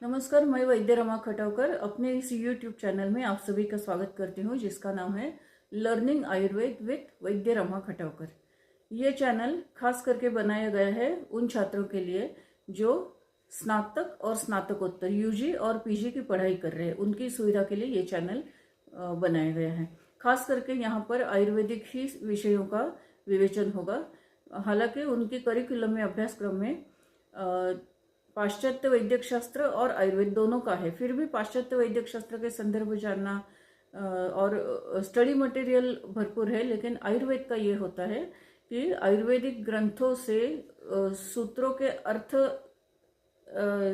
नमस्कार, मैं वैद्य रमा खटावकर अपने इस यूट्यूब चैनल में आप सभी का स्वागत करती हूँ, जिसका नाम है लर्निंग आयुर्वेद विथ वैद्य रमा खटावकर। ये चैनल खास करके बनाया गया है उन छात्रों के लिए जो स्नातक और स्नातकोत्तर यूजी और पीजी की पढ़ाई कर रहे हैं। उनकी सुविधा के लिए ये चैनल बनाया गया है। खास करके यहाँ पर आयुर्वेदिक ही विषयों का विवेचन होगा। हालांकि उनके करिकुलम में, अभ्यासक्रम में पाश्चात्य वैद्यक शास्त्र और आयुर्वेद दोनों का है। फिर भी पाश्चात्य वैद्यक शास्त्र के संदर्भ जानना और स्टडी मटेरियल भरपूर है, लेकिन आयुर्वेद का ये होता है कि आयुर्वेदिक ग्रंथों से सूत्रों के अर्थ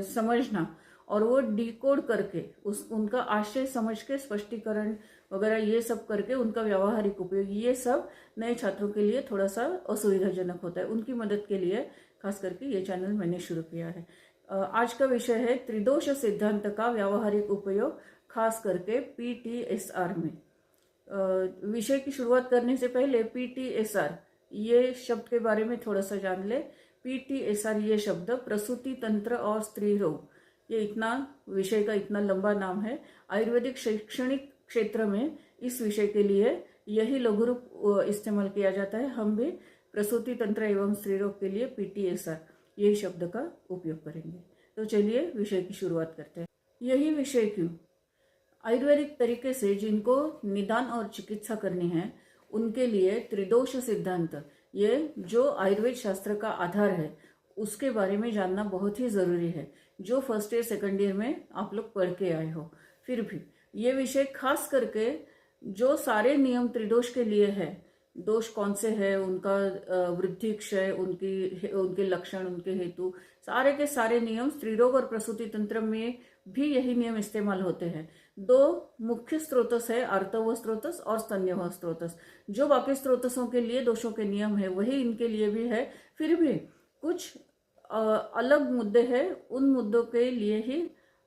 समझना और वो डिकोड करके उनका आशय समझ के स्पष्टीकरण वगैरह ये सब करके उनका व्यावहारिक उपयोग, ये सब नए छात्रों के लिए थोड़ा सा असुविधाजनक होता है। उनकी मदद के लिए खास करके ये चैनल मैंने शुरू किया है। आज का विषय है त्रिदोष सिद्धांत का व्यावहारिक उपयोग, खास करके पीटीएसआर में। विषय की शुरुआत करने से पहले पीटीएसआर ये शब्द के बारे में थोड़ा सा जान ले। पीटीएसआर ये शब्द प्रसूति तंत्र और स्त्री रोग, ये इतना विषय का इतना लंबा नाम है। आयुर्वेदिक शैक्षणिक क्षेत्र में इस विषय के लिए यही लघु रूप इस्तेमाल किया जाता है। हम भी प्रसूति तंत्र एवं स्त्री रोग के लिए पीटीएसआर यही शब्द का उपयोग करेंगे। तो चलिए विषय की शुरुआत करते हैं। यही विषय क्यों? आयुर्वेदिक तरीके से जिनको निदान और चिकित्सा करनी है उनके लिए त्रिदोष सिद्धांत, ये जो आयुर्वेद शास्त्र का आधार है, उसके बारे में जानना बहुत ही जरूरी है। जो फर्स्ट ईयर सेकंड ईयर में आप लोग पढ़ के आए हो, फिर भी ये विषय खास करके जो सारे नियम त्रिदोष के लिए है, दोष कौन से है, उनका वृद्धि क्षय, उनके लक्षण, उनके हेतु, सारे के सारे नियम स्त्रीरोग और प्रसूति तंत्र में भी यही नियम इस्तेमाल होते हैं। दो मुख्य स्रोतस है, आर्तव स्रोतस और स्तन्यव स्रोतस। जो बाकी स्रोतसों के लिए दोषों के नियम है वही इनके लिए भी है। फिर भी कुछ अलग मुद्दे हैं, उन मुद्दों के लिए ही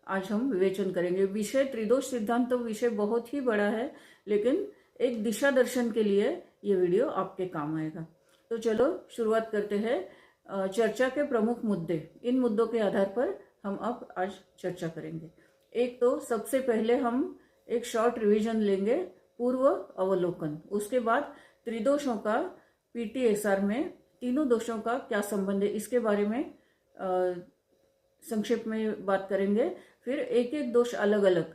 आज हम विवेचन करेंगे। विषय त्रिदोष सिद्धांत तो विषय बहुत ही बड़ा है, लेकिन एक दिशा दर्शन के लिए ये वीडियो आपके काम आएगा। तो चलो शुरुआत करते हैं। चर्चा के प्रमुख मुद्दे, इन मुद्दों के आधार पर हम अब आज चर्चा करेंगे। एक तो सबसे पहले हम एक शॉर्ट रिवीजन लेंगे, पूर्व अवलोकन। उसके बाद त्रिदोषों का पीटीएसआर में तीनों दोषों का क्या संबंध है, इसके बारे में संक्षेप में बात करेंगे। फिर एक एक दोष अलग अलग,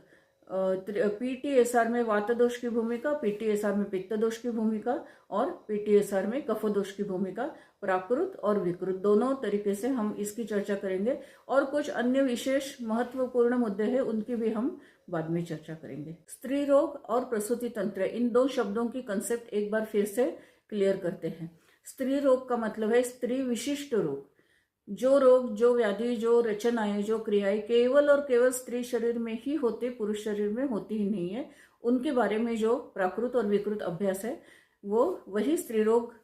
पीटीएसआर में वात दोष की भूमिका, पीटीएसआर में पित्त दोष की भूमिका और पीटीएसआर में कफ दोष की भूमिका, प्राकृत और विकृत, दोनों तरीके से हम इसकी चर्चा करेंगे। और कुछ अन्य विशेष महत्वपूर्ण मुद्दे हैं, उनकी भी हम बाद में चर्चा करेंगे। स्त्री रोग और प्रसूति तंत्र, इन दो शब्दों की कंसेप्ट एक बार फिर से क्लियर करते हैं। स्त्री रोग का मतलब है स्त्री विशिष्ट रोग। जो रोग, जो व्याधि, जो रचनाएं, जो क्रियाएं केवल और केवल स्त्री शरीर में ही होते, पुरुष शरीर में होती ही नहीं है, उनके बारे में जो प्राकृत और विकृत अभ्यास है वो वही स्त्री रोग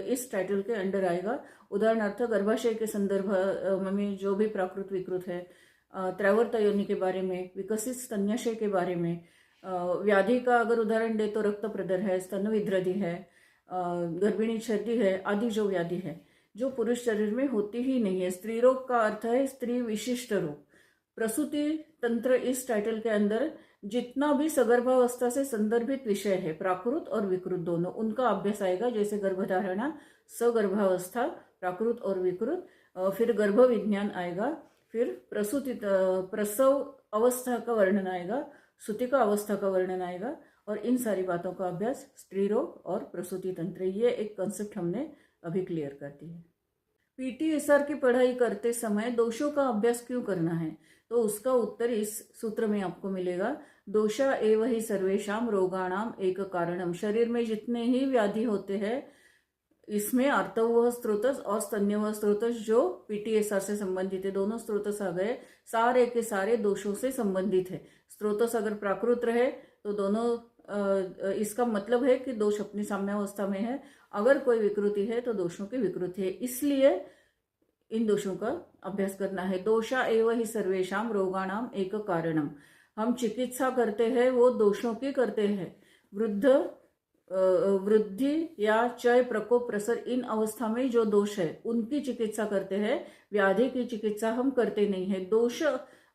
इस टाइटल के अंडर आएगा। उदाहरणार्थ गर्भाशय के संदर्भ में जो भी प्राकृत विकृत है, त्रैवर्त योनि के बारे में, विकसित स्तन्याशय के बारे में, व्याधि का अगर उदाहरण दे तो रक्त प्रदर है, स्तन विद्रधि है, गर्भिणी छर्दी है, आदि जो व्याधि है जो पुरुष शरीर में होती ही नहीं है। स्त्री रोग का अर्थ है स्त्री विशिष्ट रोग। प्रसूति तंत्र इस टाइटल के अंदर जितना भी सगर्भावस्था से संदर्भित विषय है, प्राकृत और विकृत दोनों, उनका अभ्यास आएगा। जैसे गर्भधारणा, सगर्भावस्था, प्राकृत और विकृत, फिर गर्भ विज्ञान आएगा, फिर प्रसव अवस्था का वर्णन आएगा, सूतिका अवस्था का वर्णन आएगा, और इन सारी बातों का अभ्यास स्त्री रोग और प्रसूति तंत्र, ये एक कंसेप्ट हमने अभी क्लियर कर दी है। पीटीएसआर की पढ़ाई करते समय दोषों का अभ्यास क्यों करना है, तो उसका उत्तर इस सूत्र में आपको मिलेगा। दोषा एव ही सर्वेषाम रोगाणाम एक कारणम। शरीर में जितने ही व्याधि होते हैं, इसमें आर्तव स्रोतस और स्तन्यव स्रोतस जो पीटीएसआर से संबंधित है, दोनों स्रोतस आ गए, सारे के सारे दोषों से संबंधित है। स्रोतस अगर प्राकृत रहे तो दोनों, इसका मतलब है कि दोष अपनी साम्यावस्था में है। अगर कोई विकृति है तो दोषों की विकृति है, इसलिए इन दोषों का अभ्यास करना है। दोषा एव ही सर्वेषाम रोगाणाम एक कारणम। हम चिकित्सा करते हैं वो दोषों की करते हैं। वृद्धि या क्षय, प्रकोप, प्रसर, इन अवस्था में जो दोष है उनकी चिकित्सा करते हैं। व्याधि की चिकित्सा हम करते नहीं है। दोष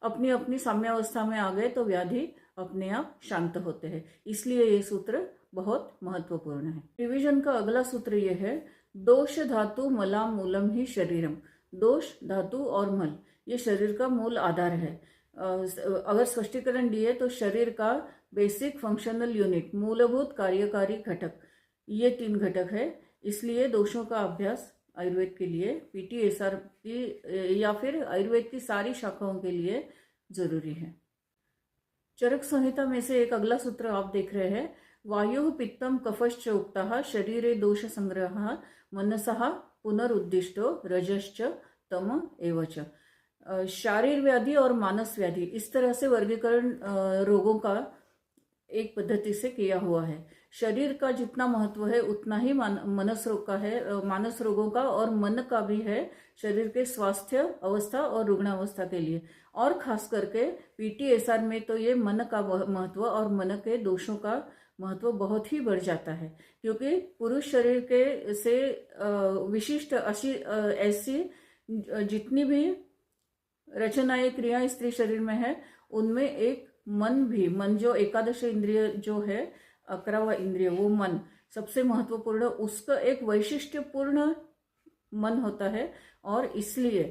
अपनी अपनी साम्यावस्था में आ गए तो व्याधि अपने आप शांत होते हैं। इसलिए ये सूत्र बहुत महत्वपूर्ण है। रिवीजन का अगला सूत्र ये है, दोष धातु मलाम मूलम ही शरीरम। दोष धातु और मल ये शरीर का मूल आधार है। अगर स्पष्टीकरण दिए तो शरीर का बेसिक फंक्शनल यूनिट, मूलभूत कार्यकारी घटक, ये 3 घटक है। इसलिए दोषों का अभ्यास आयुर्वेद के लिए, पीटीएसआर की या फिर आयुर्वेद की सारी शाखाओं के लिए जरूरी है। चरक संहिता में से एक अगला सूत्र आप देख रहे हैं, वायु पित्तम कफश्च उक्तः शरीरे दोष संग्रह मनसः पुनरुद्दिष्टो रजश्च तम एवच। शारीर व्याधि और मानस व्याधि, इस तरह से वर्गीकरण रोगों का एक पद्धति से किया हुआ है। शरीर का जितना महत्व है उतना ही मानस रोग का है, मानस रोगों का और मन का भी है, शरीर के स्वास्थ्य अवस्था और रुग्णावस्था के लिए। और खास करके पीटीएसआर में तो ये मन का महत्व और मन के दोषों का महत्व बहुत ही बढ़ जाता है, क्योंकि पुरुष शरीर के से विशिष्ट ऐसी जितनी भी रचनाएं क्रियाएं स्त्री शरीर में है, उनमें एक मन भी, मन जो एकादश इंद्रिय जो है, 11वां इंद्रिय, वो मन सबसे महत्वपूर्ण, उसका एक वैशिष्ट्यपूर्ण मन होता है। और इसलिए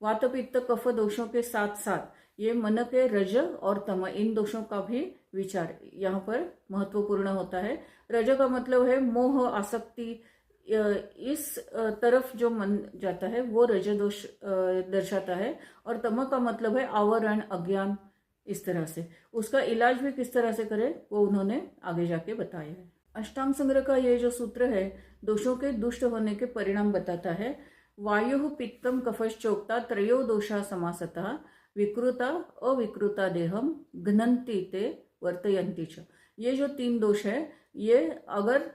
वात पित्त कफ दोषों के साथ साथ ये मन के रज और तम, इन दोषों का भी विचार यहाँ पर महत्वपूर्ण होता है। रज का मतलब है मोह, आसक्ति, इस तरफ जो मन जाता है वो रज दोष दर्शाता है। और तम का मतलब है आवरण, अज्ञान, इस तरह से। उसका इलाज भी किस तरह से करें वो उन्होंने आगे जाके बताया है। अष्टांग संग्रह का ये जो सूत्र है दोषों के दुष्ट होने के परिणाम बताता है। वायु पित्तम कफश्चोक्ता त्रयो दोषा समासतः विकृता अविकृता देहम घ्नन्ति ते वर्तयन्ति च। ये जो 3 दोष है, ये अगर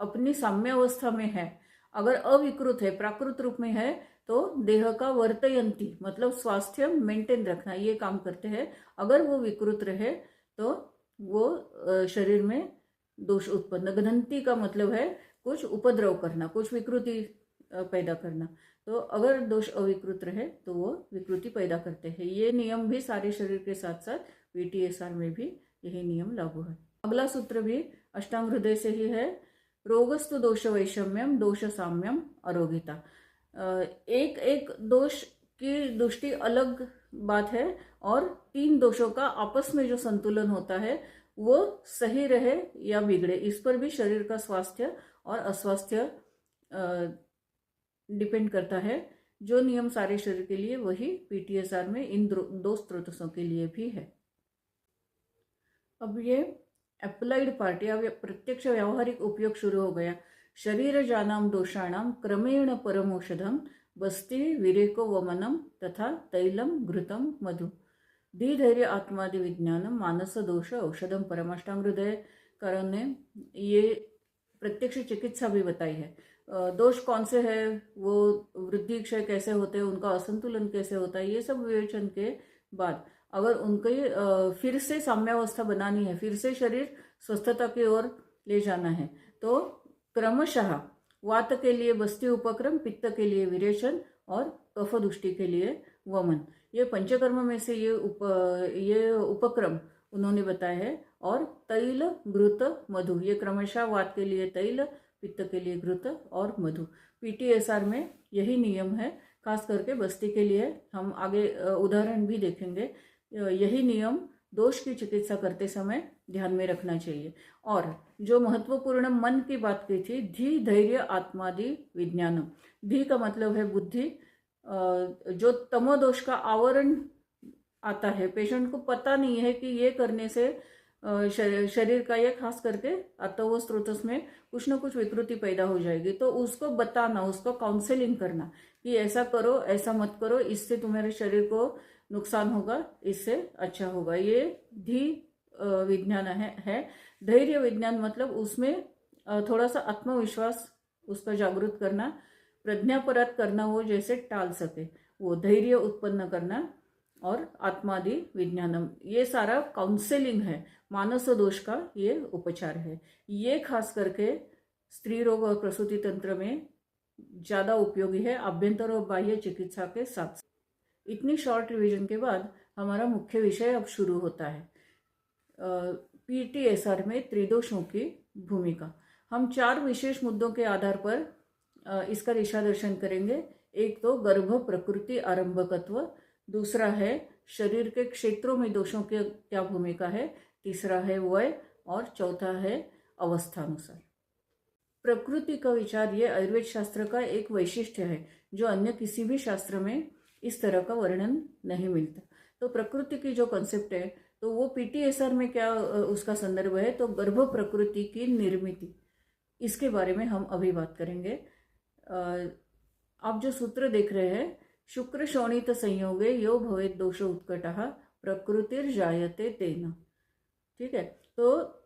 अपनी साम्य अवस्था में है, अगर अविकृत है, प्राकृत रूप में है, तो देह का वर्तयंती मतलब स्वास्थ्य मेंटेन रखना, ये काम करते हैं। अगर वो विकृत रहे तो वो शरीर में दोष उत्पन्न, घ्नन्ति का मतलब है कुछ उपद्रव करना, कुछ विकृति पैदा करना। तो अगर दोष अविकृत रहे तो वो विकृति पैदा करते हैं। ये नियम भी सारे शरीर के साथ साथ पीटीएसआर में भी यही नियम लागू है। अगला सूत्र भी अष्टांग हृदय से ही है, रोगस्तु दोष वैषम्यम दोष साम्यम अरोगिता। एक एक दोष की दृष्टि अलग बात है, और 3 दोषों का आपस में जो संतुलन होता है वो सही रहे या बिगड़े, इस पर भी शरीर का स्वास्थ्य और अस्वास्थ्य डिपेंड करता है। जो नियम सारे शरीर के लिए, वही पीटीएसआर में इन 2 स्रोतों के लिए भी है। अब ये अप्लाइड पार्ट या प्रत्यक्ष व्यावहारिक उपयोग शुरू हो गया। शरीर जानाम दोषाणाम क्रमेण परमौषधम बस्ति विरेको वमनम तथा तैलम घृतम मधु धी धैर्य आत्मादि विज्ञानम मानस दोष औषधम परम। अष्टांग हृदय कारण ने ये प्रत्यक्ष चिकित्सा भी बताई है। दोष कौन से है, वो वृद्धि क्षय कैसे होते हैं, उनका असंतुलन कैसे होता है, ये सब विवेचन के बाद अगर उनके फिर से साम्यावस्था बनानी है, फिर से शरीर स्वस्थता की ओर ले जाना है, तो क्रमशः वात के लिए बस्ती उपक्रम, पित्त के लिए विरेचन और कफ दुष्टि के लिए वमन, ये पंचकर्म में से ये उपक्रम उन्होंने बताया है। और तैल घृत मधु, ये क्रमशः वात के लिए तैल, पित्त के लिए घृत और मधु। पीटीएसआर में यही नियम है, खास करके बस्ती के लिए हम आगे उदाहरण भी देखेंगे। यही नियम दोष की चिकित्सा करते समय ध्यान में रखना चाहिए। और जो महत्वपूर्ण मन की बात की थी, धी धैर्य आत्मादि विज्ञानम, धी का मतलब है बुद्धि। जो तमोदोष का आवरण आता है, पेशेंट को पता नहीं है कि ये करने से शरीर का, ये खास करके अतव स्रोतस में कुछ ना कुछ विकृति पैदा हो जाएगी, तो उसको बताना, उसको काउंसलिंग करना कि ऐसा करो, ऐसा मत करो, इससे तुम्हारे शरीर को नुकसान होगा, इससे अच्छा होगा। ये धी विज्ञान है। धैर्य विज्ञान मतलब उसमें थोड़ा सा आत्मविश्वास उसका जागृत करना, प्रज्ञापरात करना, वो जैसे टाल सके, वो धैर्य उत्पन्न करना। और आत्मादि विज्ञानम, ये सारा काउंसलिंग है, मानस दोष का ये उपचार है। ये खास करके स्त्री रोग और प्रसूति तंत्र में ज़्यादा उपयोगी है, आभ्यंतर और बाह्य चिकित्सा के साथ। इतनी शॉर्ट रिवीजन के बाद हमारा मुख्य विषय अब शुरू होता है। पीटीएसआर में त्रिदोषों की भूमिका। हम 4 विशेष मुद्दों के आधार पर इसका दिशा दर्शन करेंगे। एक तो गर्भ प्रकृति आरंभकत्व, दूसरा है शरीर के क्षेत्रों में दोषों की क्या भूमिका है, तीसरा है वय और चौथा है अवस्थानुसार। प्रकृति का विचार ये आयुर्वेद शास्त्र का एक वैशिष्ट्य है जो अन्य किसी भी शास्त्र में इस तरह का वर्णन नहीं मिलता। तो प्रकृति की जो कॉन्सेप्ट है तो वो पीटीएसआर में क्या उसका संदर्भ है, तो गर्भ प्रकृति की निर्मिति, इसके बारे में हम अभी बात करेंगे। आप जो सूत्र देख रहे हैं, शुक्र शोणित संयोगे यो भवेत् दोषो उत्कटः प्रकृतिर्जायते तेन। ठीक है, तो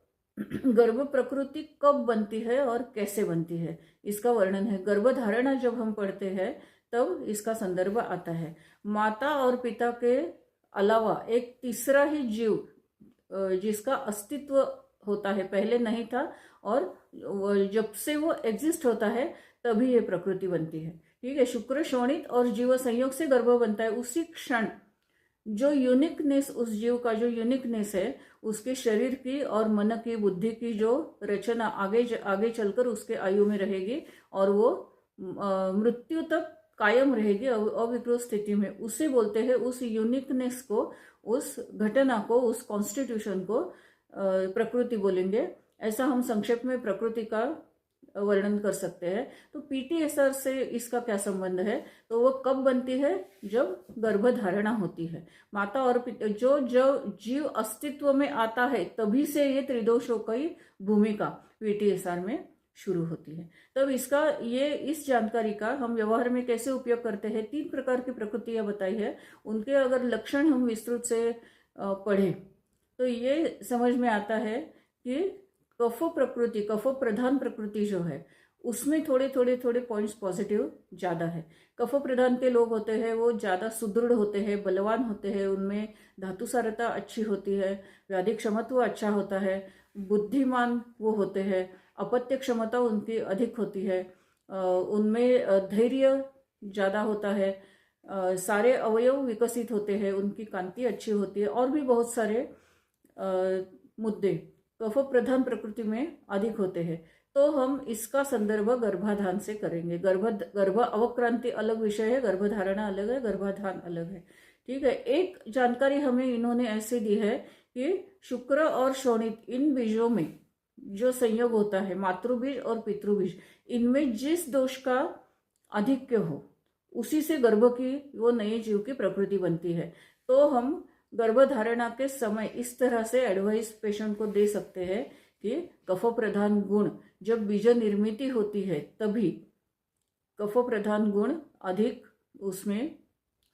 गर्भ प्रकृति कब बनती है और कैसे बनती है इसका वर्णन है। गर्भधारणा जब हम पढ़ते हैं तब इसका संदर्भ आता है। माता और पिता के अलावा एक तीसरा ही जीव जिसका अस्तित्व होता है, पहले नहीं था और जब से वो एग्जिस्ट होता है तभी ये प्रकृति बनती है। ठीक है, शुक्र शोणित और जीव संयोग से गर्भ बनता है। उसी क्षण जो यूनिकनेस, उस जीव का जो यूनिकनेस है, उसके शरीर की और मन की, बुद्धि की जो रचना आगे चलकर उसके आयु में रहेगी और वो मृत्यु तक कायम रहेगी अविकृत स्थिति में, उसे बोलते हैं, उस यूनिकनेस को, उस घटना को, उस कॉन्स्टिट्यूशन को प्रकृति बोलेंगे। ऐसा हम संक्षेप में प्रकृति का वर्णन कर सकते हैं। तो पीटीएसआर से इसका क्या संबंध है, तो वो कब बनती है, जब गर्भधारणा होती है। माता और पिता जो जीव अस्तित्व में आता है तभी से ये त्रिदोषों की भूमिका पीटीएसआर में शुरू होती है। तब इसका इस जानकारी का हम व्यवहार में कैसे उपयोग करते हैं। 3 प्रकार की प्रकृतियां बताई है, उनके अगर लक्षण हम विस्तृत से पढ़ें तो ये समझ में आता है कि कफ प्रकृति, कफ प्रधान प्रकृति जो है उसमें थोड़े पॉइंट्स पॉजिटिव ज्यादा है। कफ प्रधान के लोग होते हैं वो ज्यादा सुदृढ़ होते हैं, बलवान होते हैं, उनमें धातु सारता अच्छी होती है, व्याधि क्षमत्व अच्छा होता है, बुद्धिमान वो होते हैं, अपत्य क्षमता उनकी अधिक होती है, उनमें धैर्य ज्यादा होता है, सारे अवयव विकसित होते हैं, उनकी कांति अच्छी होती है और भी बहुत सारे मुद्दे कफ प्रधान प्रकृति में अधिक होते हैं। तो हम इसका संदर्भ गर्भाधान से करेंगे। गर्भ अवक्रांति अलग विषय है, गर्भधारणा अलग है, गर्भाधान अलग है। ठीक है, एक जानकारी हमें इन्होंने ऐसे दी है कि शुक्र और शोणित, इन बीजों में जो संयोग होता है, मातृबीज और पितृबीज, इनमें जिस दोष का आधिक्य हो उसी से गर्भ की, वो नए जीव की प्रकृति बनती है। तो हम गर्भधारणा के समय इस तरह से एडवाइस पेशेंट को दे सकते हैं कि कफ प्रधान गुण जब बीज निर्मिति होती है तभी कफ प्रधान गुण अधिक उसमें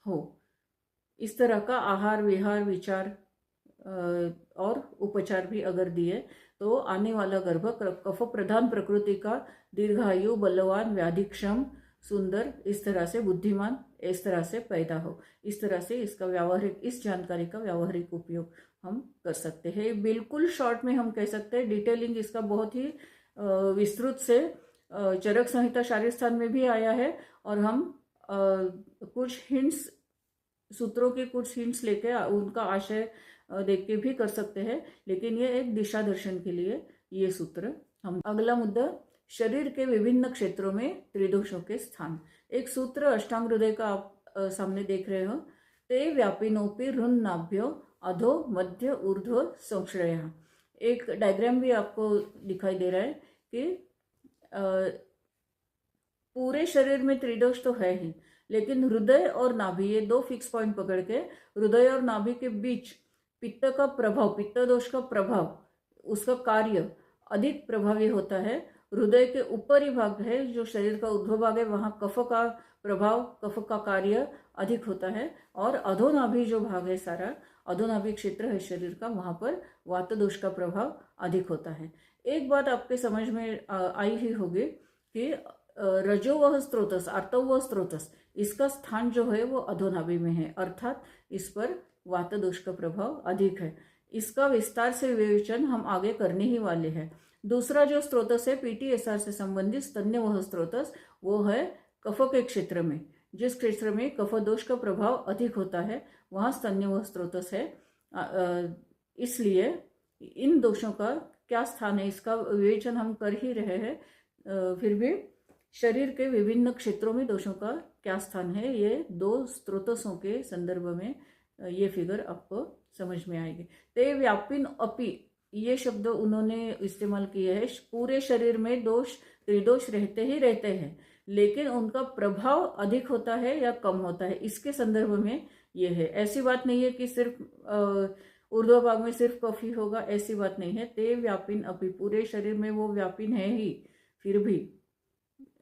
हो। इस तरह का आहार विहार विचार और उपचार भी अगर दिए तो आने वाला गर्भ कफ प्रधान प्रकृति का दीर्घायु, बलवान, व्याधिक्षम, सुंदर, इस तरह से बुद्धिमान, इस तरह से पैदा हो। इस तरह से इसका व्यावहारिक, इस जानकारी का व्यावहारिक उपयोग हम कर सकते हैं। बिल्कुल शॉर्ट में हम कह सकते हैं, डिटेलिंग इसका बहुत ही विस्तृत से चरक संहिता शारीरस्थान में भी आया है और हम कुछ हिंट्स, सूत्रों के कुछ हिंट्स लेके उनका आशय देख के भी कर सकते हैं, लेकिन ये एक दिशा दर्शन के लिए ये सूत्र हम। अगला मुद्दा, शरीर के विभिन्न क्षेत्रों में त्रिदोषों के स्थान। एक सूत्र अष्टांग हृदय का आप सामने देख रहे हो, ते व्यापिनोपि ऋण नाभ्यो अधो मध्य ऊर्ध्व संश्रय। एक डायग्राम भी आपको दिखाई दे रहा है कि पूरे शरीर में त्रिदोष तो है ही, लेकिन हृदय और नाभि, ये 2 फिक्स पॉइंट पकड़ के हृदय और नाभि के बीच पित्त का प्रभाव, पित्त दोष का प्रभाव, उसका कार्य अधिक प्रभावी होता है। हृदय के ऊपरी भाग है जो शरीर का ऊर्ध्व भाग है, वहां कफ का प्रभाव, कफ का कार्य अधिक होता है। और अधोनाभि जो भाग है, सारा अधोनाभि क्षेत्र है शरीर का, वहां पर वात दोष का प्रभाव अधिक होता है। एक बात आपके समझ में आई ही होगी कि रजोवह स्त्रोतस, आर्तवह स्त्रोतस, इसका स्थान जो है वो अधोनाभि में है, अर्थात इस पर वात दोष का प्रभाव अधिक है। इसका विस्तार से विवेचन हम आगे करने ही वाले हैं। दूसरा जो स्त्रोतस है पीटीएसआर से संबंधित स्तन्यवह स्त्रोतस, वो है कफ के क्षेत्र में, जिस क्षेत्र में कफ दोष का प्रभाव अधिक होता है वहाँ स्तन्य वह स्रोतस है। इसलिए इन दोषों का क्या स्थान है इसका विवेचन हम कर ही रहे हैं। फिर भी शरीर के विभिन्न क्षेत्रों में दोषों का क्या स्थान है, ये दो स्रोतसों के संदर्भ में ये फिगर आपको समझ में आएगी। ते व्यापिन अपि ये शब्द उन्होंने इस्तेमाल किया है। पूरे शरीर में दोष त्रिदोष रहते ही रहते हैं, लेकिन उनका प्रभाव अधिक होता है या कम होता है, इसके संदर्भ में ये है। ऐसी बात नहीं है कि सिर्फ ऊर्ध्व भाग में सिर्फ कफ ही होगा, ऐसी बात नहीं है। ते व्यापिन अपि पूरे शरीर में वो व्यापिन है ही, फिर भी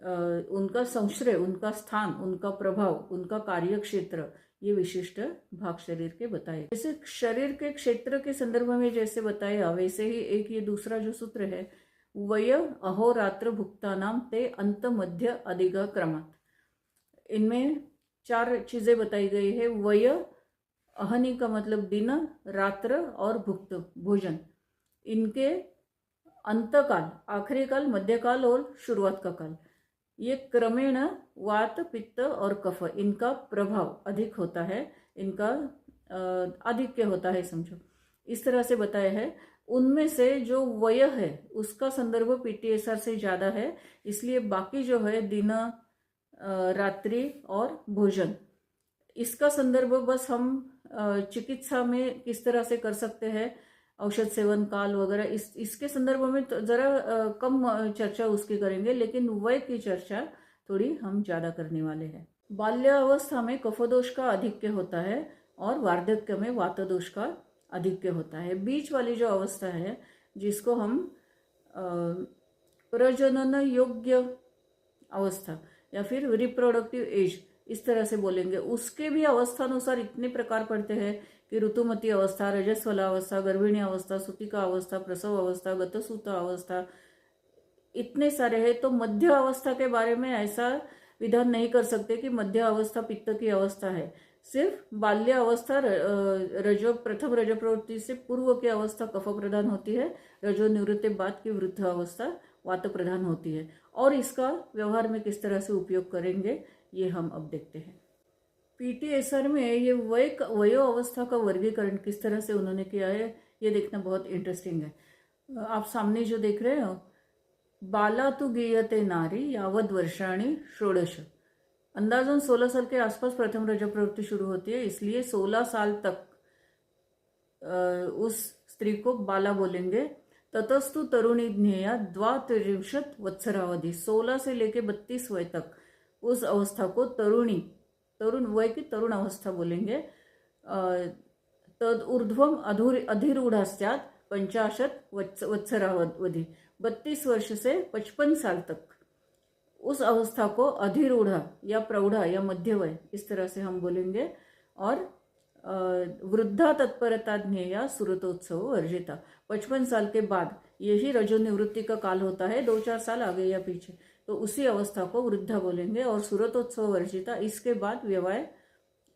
उनका संश्रय, उनका स्थान, उनका प्रभाव, उनका कार्य क्षेत्र ये विशिष्ट भाग शरीर के बताए। जैसे शरीर के क्षेत्र के संदर्भ में जैसे बताया, वैसे ही एक ये दूसरा जो सूत्र है, वय अहोरात्र भुक्तानाम ते अंत मध्य अधिगा क्रमात्, इनमें 4 चीजें बताई गई है। वय, अहनि का मतलब दिन, रात्र और भुक्त भोजन, इनके अंतकाल, आखिरी काल, मध्यकाल और शुरुआत का काल, ये क्रमेण वात, पित्त और कफ इनका प्रभाव अधिक होता है, इनका आधिक्य होता है समझो, इस तरह से बताया है। उनमें से जो वय है उसका संदर्भ पीटीएसआर से ज्यादा है, इसलिए बाकी जो है दिन, रात्रि और भोजन, इसका संदर्भ बस हम चिकित्सा में किस तरह से कर सकते हैं, औषध सेवन काल वगैरह, इसके संदर्भ में तो जरा कम चर्चा उसकी करेंगे, लेकिन वय की चर्चा थोड़ी हम ज्यादा करने वाले हैं। बाल्य अवस्था में कफदोष का अधिक्य होता है और वार्धक्य में वातदोष का अधिक्य होता है। बीच वाली जो अवस्था है जिसको हम प्रजनन योग्य अवस्था या फिर रिप्रोडक्टिव एज इस तरह से बोलेंगे, उसके भी अवस्थानुसार इतने प्रकार पड़ते हैं कि ऋतुमती अवस्था, रजस्वला अवस्था, गर्भिणी अवस्था, सूतिका अवस्था, प्रसव अवस्था, गतसूता अवस्था, इतने सारे हैं। तो मध्य अवस्था के बारे में ऐसा विधान नहीं कर सकते कि मध्य अवस्था पित्त की अवस्था है। सिर्फ बाल्य अवस्था प्रथम रजो प्रवृत्ति से पूर्व की अवस्था कफ प्रधान होती है, रजो निवृत्ति बाद की वृद्ध अवस्था वात प्रधान होती है। और इसका व्यवहार में किस तरह से उपयोग करेंगे ये हम अब देखते हैं। पीटीएसआर में ये वयो अवस्था का वर्गीकरण किस तरह से उन्होंने किया है ये देखना बहुत इंटरेस्टिंग है। आप सामने जो देख रहे हो, बाला तु गीयते नारी यावद वर्षाणी षोडश, अंदाजन 16 साल के आसपास प्रथम रजो प्रवृत्ति शुरू होती है, इसलिए 16 साल तक उस स्त्री को बाला बोलेंगे। ततस्तु तरुणी ज्ञेया 32 वत्सरावधि, 16 से लेके 32 वय तक उस अवस्था को तरुण वय की तरुण अवस्था बोलेंगे। तद ऊर्ध्वम अधिरूढ़ास्यात् 50 वत्सरावधि, 32 वर्ष से 55 साल तक उस अवस्था को अधिरूढ़ा या प्रौढ़ा या मध्यवय इस तरह से हम बोलेंगे। और वृद्धा तत्परता ज्ञेया सुरतोत्सव वर्जिता, 55 साल के बाद यही रजो निवृत्ति का काल होता है, 2-4 साल आगे या पीछे, तो उसी अवस्था को वृद्धा बोलेंगे। और सुरतोत्सव वर्जिता, इसके बाद व्यवाय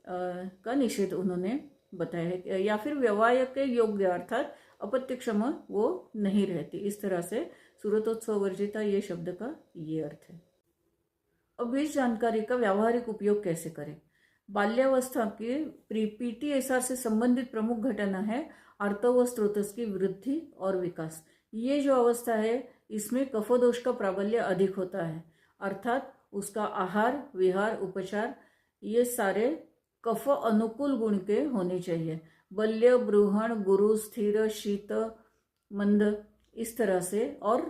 का निषेध उन्होंने बताया है, या फिर व्यवाय के योग्य अर्थात अपत्यक्षम वो नहीं रहती, इस तरह से सुरतोत्सव वर्जिता ये शब्द का ये अर्थ है। अब इस जानकारी का व्यावहारिक उपयोग कैसे करें। बाल्यावस्था की पीटीएसआर से संबंधित प्रमुख घटना है आर्तव स्रोतस की वृद्धि और विकास। ये जो अवस्था है इसमें कफदोष का प्राबल्य अधिक होता है, अर्थात उसका आहार, विहार, उपचार ये सारे कफ अनुकूल गुण के होने चाहिए। बल्य, ब्रूहण, गुरु, स्थिर, शीत, मंद इस तरह से, और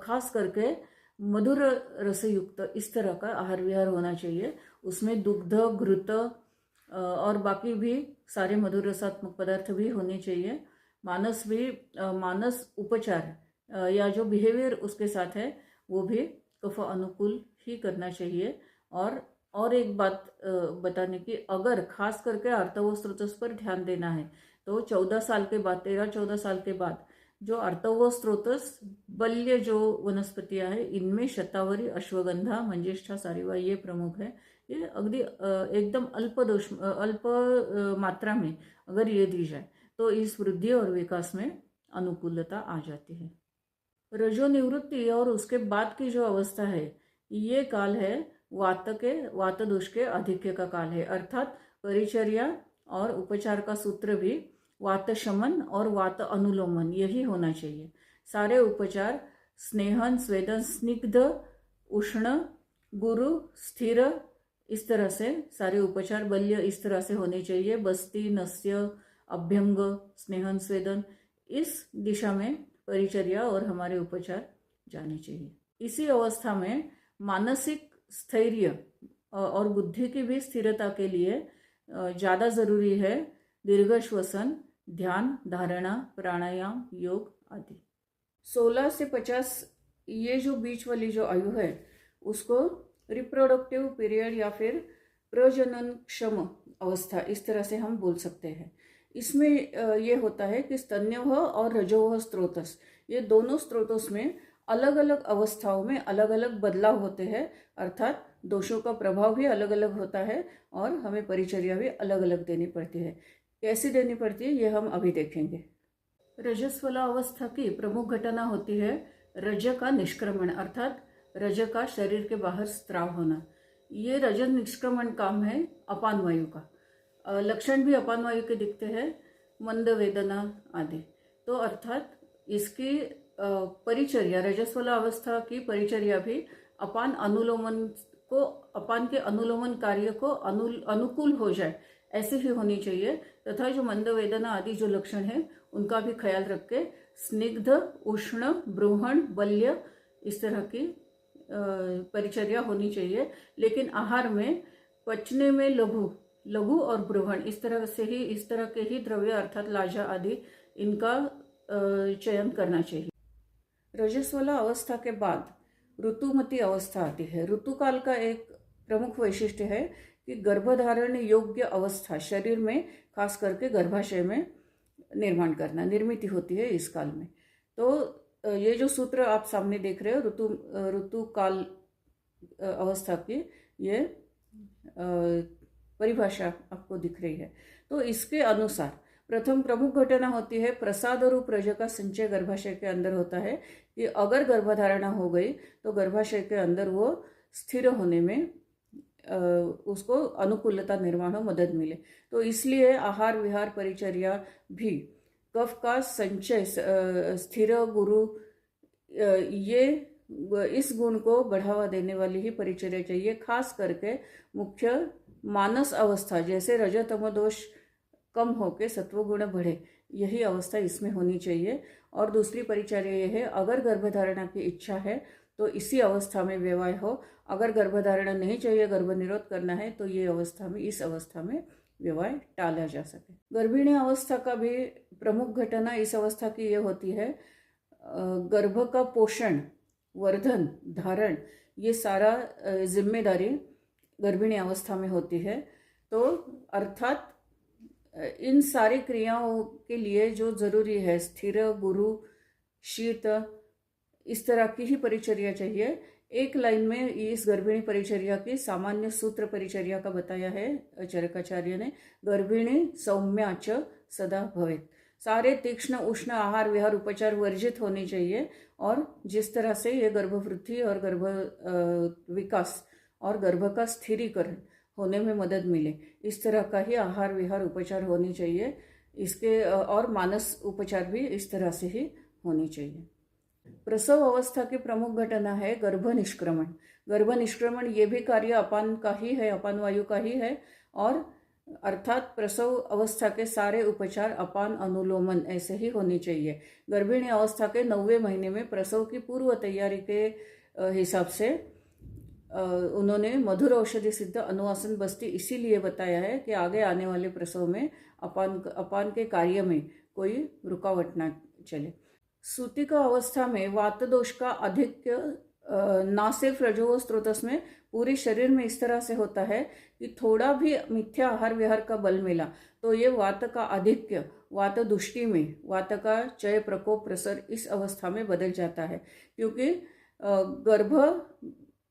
खास करके मधुर रसयुक्त इस तरह का आहार विहार होना चाहिए। उसमें दुग्ध, घृत और बाकी भी सारे मधुर रसात्मक पदार्थ भी होने चाहिए। मानस उपचार या जो बिहेवियर उसके साथ है वो भी कफ अनुकूल ही करना चाहिए। और एक बात बताने की, अगर खास करके आर्तव स्रोतस पर ध्यान देना है तो 14 साल के बाद, 13-14 साल के बाद जो आर्तव स्रोतस बल्य जो वनस्पतियां है इनमें शतावरी, अश्वगंधा, मंजिष्ठा, सारीवा ये प्रमुख है। ये अगदी एकदम अल्प मात्रा में अगर ये दी जाए तो इस वृद्धि और विकास में अनुकूलता आ जाती है। रजो निवृत्ति और उसके बाद की जो अवस्था है ये काल है वात दोष के आधिक्य का काल है। अर्थात परिचर्या और उपचार का सूत्र भी वात शमन और वात अनुलोमन यही होना चाहिए। सारे उपचार स्नेहन, स्वेदन, स्निग्ध, उष्ण, गुरु, स्थिर, इस तरह से सारे उपचार, बल्य इस तरह से होने चाहिए। बस्ती, नस्य, अभ्यंग, स्नेहन, स्वेदन, इस दिशा में परिचर्या और हमारे उपचार जाने चाहिए। इसी अवस्था में मानसिक स्थैर्य और बुद्धि की भी स्थिरता के लिए ज़्यादा जरूरी है दीर्घ श्वसन, ध्यान, धारणा, प्राणायाम, योग आदि। 16 से 50 ये जो बीच वाली जो आयु है उसको रिप्रोडक्टिव पीरियड या फिर प्रजनन क्षम अवस्था इस तरह से हम बोल सकते हैं। इसमें ये होता है कि स्तन्यवह और रजोवह स्त्रोतस, ये दोनों स्त्रोतस में अलग अलग अवस्थाओं में अलग अलग बदलाव होते हैं। अर्थात दोषों का प्रभाव भी अलग अलग होता है और हमें परिचर्या भी अलग अलग देनी पड़ती है। कैसी देनी पड़ती है ये हम अभी देखेंगे। रजस्वला अवस्था की प्रमुख घटना होती है रज का निष्क्रमण, अर्थात रज का शरीर के बाहर स्त्राव होना। ये रज निष्क्रमण काम है अपान वायु का। लक्षण भी अपान वायु के दिखते हैं, मंद वेदना आदि। तो अर्थात इसकी परिचर्या, रजस्वला अवस्था की परिचर्या भी अपान अनुलोमन को, अपान के अनुलोमन कार्य को अनुकूल हो जाए ऐसी ही होनी चाहिए। तथा जो मंद वेदना आदि जो लक्षण है उनका भी ख्याल रख के स्निग्ध, उष्ण, ब्रूहण, बल्य इस तरह की परिचर्या होनी चाहिए। लेकिन आहार में पचने में लघु और ब्रूहण इस तरह के ही द्रव्य अर्थात लाजा आदि इनका चयन करना चाहिए। रजस्वला अवस्था के बाद ऋतुमती अवस्था आती है। ऋतुकाल का एक प्रमुख वैशिष्ट्य है कि गर्भधारण योग्य अवस्था शरीर में, खास करके गर्भाशय में निर्माण करना, निर्मित होती है इस काल में। तो ये जो सूत्र आप सामने देख रहे हो ऋतुकाल अवस्था की, ये परिभाषा आपको दिख रही है। तो इसके अनुसार प्रथम प्रमुख घटना होती है प्रसाद रूप रज का संचय गर्भाशय के अंदर होता है कि अगर गर्भधारणा हो गई तो गर्भाशय के अंदर वो स्थिर होने में उसको अनुकूलता निर्माण हो, मदद मिले। तो इसलिए आहार विहार परिचर्या भी कफ का संचय, स्थिर गुरु, ये इस गुण को बढ़ावा देने वाली ही परिचर्या चाहिए। खास करके मुख्य मानस अवस्था जैसे रजतम दोष कम होके सत्वगुण बढ़े, यही अवस्था इसमें होनी चाहिए। और दूसरी परिचर्या ये है, अगर गर्भधारणा की इच्छा है तो इसी अवस्था में विवाह हो। अगर गर्भधारणा नहीं चाहिए, गर्भ निरोध करना है, तो ये इस अवस्था में विवाह टाला जा सके। गर्भिणी अवस्था का भी प्रमुख घटना इस अवस्था की ये होती है, गर्भ का पोषण, वर्धन, धारण, ये सारा जिम्मेदारी गर्भिणी अवस्था में होती है। तो अर्थात इन सारी क्रियाओं के लिए जो जरूरी है, स्थिर, गुरु, शीत, इस तरह की ही परिचर्या चाहिए। एक लाइन में इस गर्भिणी परिचर्या की सामान्य सूत्र परिचर्या का बताया है चरकाचार्य ने, गर्भिणी सौम्याच सदा भवेत्। सारे तीक्ष्ण उष्ण आहार विहार उपचार वर्जित होने चाहिए और जिस तरह से ये गर्भवृद्धि और गर्भ विकास और गर्भ का स्थिरीकरण होने में मदद मिले, इस तरह का ही आहार विहार उपचार होनी चाहिए। इसके और मानस उपचार भी इस तरह से ही होनी चाहिए। प्रसव अवस्था की प्रमुख घटना है गर्भ निष्क्रमण। गर्भ निष्क्रमण ये भी कार्य अपान का ही है, अपान वायु का ही है। और अर्थात प्रसव अवस्था के सारे उपचार अपान अनुलोमन ऐसे ही होने चाहिए। गर्भिणी अवस्था के 9वें महीने में प्रसव की पूर्व तैयारी के हिसाब से उन्होंने मधुर औषधि सिद्ध अनुवासन बस्ती इसीलिए बताया है कि आगे आने वाले प्रसव में अपान के कार्य में कोई रुकावट ना चले। सूतिका अवस्था में वात दोष का आधिक्य ना सिर्फ रजोगुण स्त्रोतस में, पूरे शरीर में इस तरह से होता है कि थोड़ा भी मिथ्या आहार विहार का बल मिला तो ये वात का आधिक्य वात दुष्टि में, वात का चय प्रकोप प्रसर इस अवस्था में बदल जाता है। क्योंकि गर्भ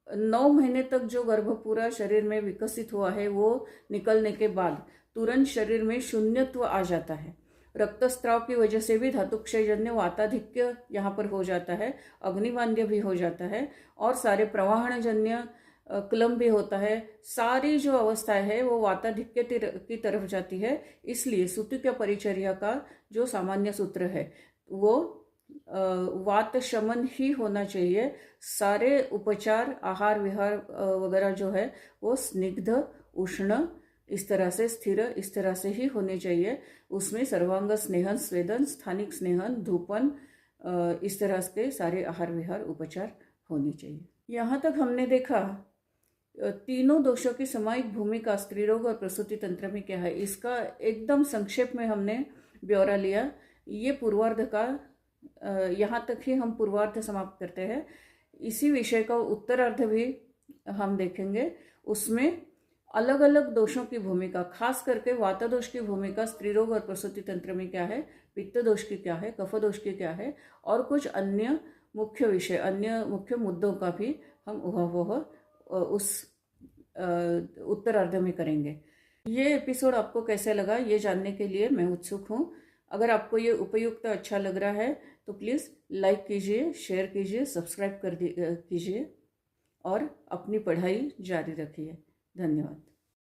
9 महीने तक जो गर्भ पूरा शरीर में विकसित हुआ है वो निकलने के बाद तुरंत शरीर में शून्यत्व आ जाता है। रक्तस्राव की वजह से भी धातुक्षयजन्य वाताधिक्य यहाँ पर हो जाता है, अग्निवांद्य भी हो जाता है और सारे प्रवाहनजन्य क्लम भी होता है, सारी जो अवस्थाएं है वो वाताधिक्य की तरफ जाती है। इसलिए सुतुक्य परिचर्या का जो सामान्य सूत्र है वो वात शमन ही होना चाहिए। सारे उपचार, आहार विहार वगैरह जो है वो स्निग्ध, उष्ण, इस तरह से स्थिर, इस तरह से ही होने चाहिए। उसमें सर्वांग स्नेहन, स्वेदन, स्थानिक स्नेहन, धूपन, इस तरह के सारे आहार विहार उपचार होने चाहिए। यहाँ तक हमने देखा तीनों दोषों की सामायिक भूमिका स्त्रीरोग और प्रसूति तंत्र में क्या है, इसका एकदम संक्षेप में हमने ब्यौरा लिया। ये पूर्वार्ध का यहाँ तक ही हम पूर्वार्ध समाप्त करते हैं। इसी विषय का उत्तरार्ध भी हम देखेंगे। उसमें अलग अलग दोषों की भूमिका, खास करके वात दोष की भूमिका स्त्रीरोग और प्रसूति तंत्र में क्या है, पित्त दोष की क्या है, कफ दोष की क्या है, और कुछ अन्य मुख्य विषय, अन्य मुख्य मुद्दों का भी हम उस उत्तरार्ध में करेंगे। ये एपिसोड आपको कैसे लगा ये जानने के लिए मैं उत्सुक हूँ। अगर आपको ये उपयुक्त अच्छा लग रहा है तो प्लीज़ लाइक कीजिए, शेयर कीजिए, सब्सक्राइब कीजिए और अपनी पढ़ाई जारी रखिए। धन्यवाद।